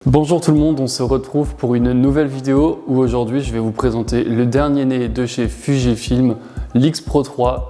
Bonjour tout le monde, on se retrouve pour une nouvelle vidéo où aujourd'hui je vais vous présenter le dernier né de chez Fujifilm, l'X Pro 3.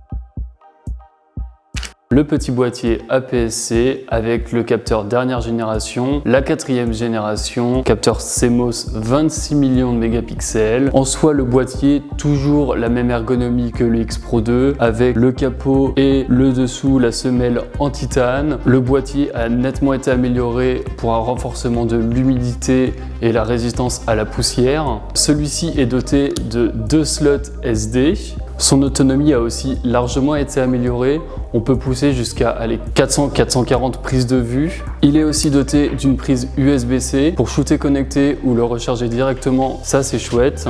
Le petit boîtier APS-C avec le capteur dernière génération, la quatrième génération, capteur CMOS 26 millions de mégapixels. En soi, le boîtier, toujours la même ergonomie que le X Pro 2 avec le capot et le dessous, la semelle en titane. Le boîtier a nettement été amélioré pour un renforcement de l'humidité et la résistance à la poussière. Celui-ci est doté de 2 slots SD. Son autonomie a aussi largement été améliorée. On peut pousser jusqu'à 400-440 prises de vue. Il est aussi doté d'une prise USB-C pour shooter connecté ou le recharger directement, ça c'est chouette.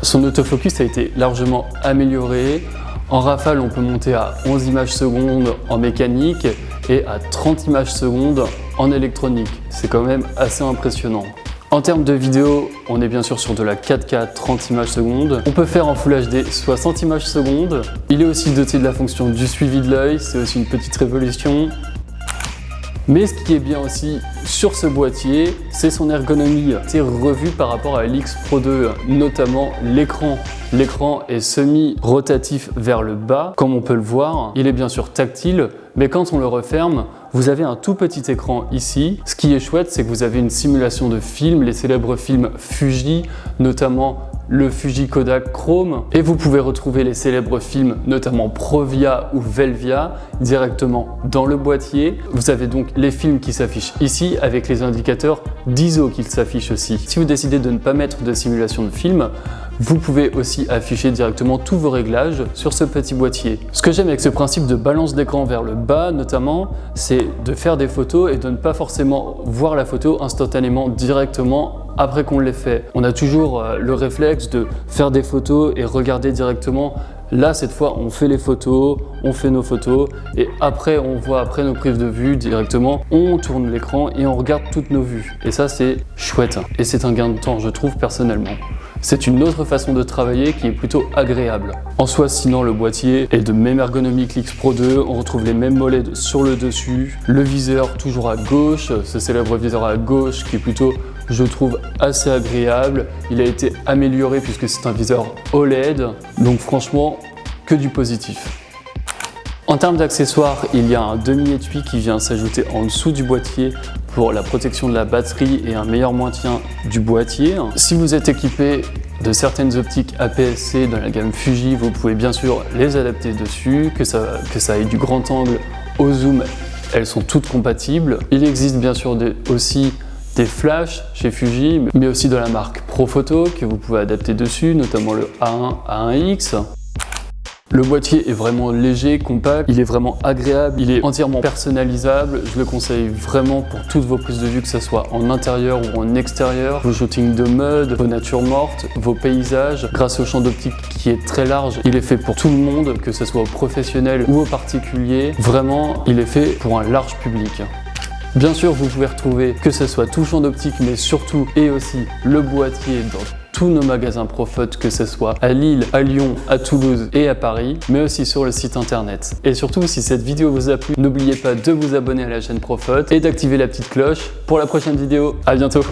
Son autofocus a été largement amélioré. En rafale, on peut monter à 11 images secondes en mécanique et à 30 images secondes en électronique. C'est quand même assez impressionnant. En termes de vidéo, on est bien sûr sur de la 4K 30 images secondes. On peut faire en Full HD 60 images secondes. Il est aussi doté de la fonction du suivi de l'œil, c'est aussi une petite révolution. Mais ce qui est bien aussi sur ce boîtier, c'est son ergonomie. C'est revu par rapport à l'X Pro 2, notamment l'écran. L'écran est semi-rotatif vers le bas, comme on peut le voir. Il est bien sûr tactile, mais quand on le referme, vous avez un tout petit écran ici. Ce qui est chouette, c'est que vous avez une simulation de films, les célèbres films Fuji, notamment le Fuji Kodak Chrome, et vous pouvez retrouver les célèbres films, notamment Provia ou Velvia, directement dans le boîtier. Vous avez donc les films qui s'affichent ici, avec les indicateurs d'ISO qui s'affichent aussi. Si vous décidez de ne pas mettre de simulation de film, vous pouvez aussi afficher directement tous vos réglages sur ce petit boîtier. Ce que j'aime avec ce principe de balance d'écran vers le bas notamment, c'est de faire des photos et de ne pas forcément voir la photo instantanément directement après qu'on l'ait fait. On a toujours le réflexe de faire des photos et regarder directement. Là, cette fois, on fait les photos, on fait nos photos et après, on voit après nos prises de vue directement, on tourne l'écran et on regarde toutes nos vues. Et ça, c'est chouette et c'est un gain de temps, je trouve, personnellement. C'est une autre façon de travailler qui est plutôt agréable. En soi, sinon, le boîtier est de même ergonomie que l'X Pro 2. On retrouve les mêmes mollets sur le dessus. Le viseur toujours à gauche, ce célèbre viseur à gauche qui est plutôt, je trouve, assez agréable. Il a été amélioré puisque c'est un viseur OLED. Donc franchement, que du positif. En termes d'accessoires, il y a un demi-étui qui vient s'ajouter en dessous du boîtier pour la protection de la batterie et un meilleur maintien du boîtier. Si vous êtes équipé de certaines optiques APS-C dans la gamme Fuji, vous pouvez bien sûr les adapter dessus, que ça ait du grand angle au zoom, elles sont toutes compatibles. Il existe bien sûr aussi des flashs chez Fuji, mais aussi de la marque Profoto que vous pouvez adapter dessus, notamment le A1, A1X. Le boîtier est vraiment léger, compact, il est vraiment agréable, il est entièrement personnalisable. Je le conseille vraiment pour toutes vos prises de vue, que ce soit en intérieur ou en extérieur, vos shootings de mode, vos natures mortes, vos paysages. Grâce au champ d'optique qui est très large, il est fait pour tout le monde, que ce soit aux professionnels ou aux particuliers. Vraiment, il est fait pour un large public. Bien sûr, vous pouvez retrouver que ce soit tout champ d'optique, mais surtout et aussi le boîtier dans tous nos magasins Profot, que ce soit à Lille, à Lyon, à Toulouse et à Paris, mais aussi sur le site internet. Et surtout, si cette vidéo vous a plu, n'oubliez pas de vous abonner à la chaîne Profot et d'activer la petite cloche pour la prochaine vidéo. À bientôt!